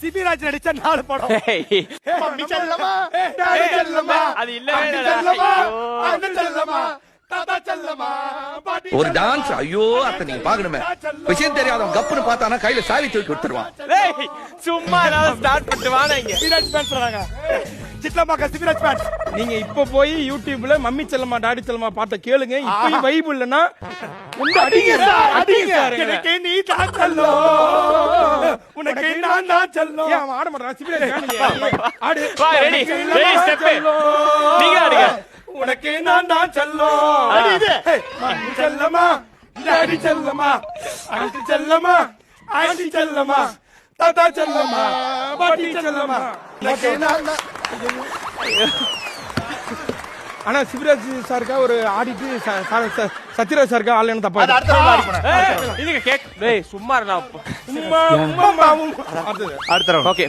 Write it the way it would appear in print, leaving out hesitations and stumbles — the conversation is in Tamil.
சிபிராஜ் நடிச்ச 4 படம். மம்மி செல்லமா, டாடி செல்லமா, அது இல்லவே அண்ணி இல்லடா. செல்லமா, ஐயோ. அண்ணன் செல்லமா, தாத்தா செல்லமா, பாட்டி ஒரு செல்லமா, டான்ஸ் ஐயோ அத்தை நீங்க பாக்கணுமே விஷயம் தெரியாதவன் கப்புன்னு பார்த்தானா கையில சாவி தூக்கி கொடுத்துருவான். டேய் சும்மா ஏதாவது ஸ்டார்ட் பண்ணிட்டு வாங்க இங்க. சிபிராஜ் ஃபேன்ஸ் வராங்க. சிட்லமாக்க சிபிராஜ் ஃபேன்ஸ். நீங்க இப்ப போய் யூடியூப்ல மம்மி செல்லமா டாடி செல்லமா பாட்ட கேளுங்க. இப்பயும் வைப் இல்லனா அடிங்க சார், அடிங்க. சார். எனக்கு நீ தான் செல்லம், உனக்கு நான் தான் செல்லம். ஏன் அவன் ஆட மாட்டான்? சிபிராஜ் ஃபேமிலியா? ஆடு. வா ரெடி. Ready step. நீங்க ஆடுங்க. உனக்கு நான் தான் செல்லம். அடி இது. மம்மி செல்லமா, டாடி செல்லமா, அங்கிள் செல்லமா, ஆண்டி செல்லமா, தாத்தா செல்லமா, பாட்டி செல்லமா, உனக்கு நான் தான். ஆனா சிவராஜ் சாருக்கா ஒரு ஆடிட்டு சத்யராஜ் சாருக்கா ஆடலன்னு தப்பா அது அடுத்த ரவுண்ட் ஆடி போனேன். இதுக்கு கேக். டேய் சும்மா இருடா. உம்மா, உம்மா, உம்மா. அடுத்தது. அடுத்த ரவுண்ட். ஓகே.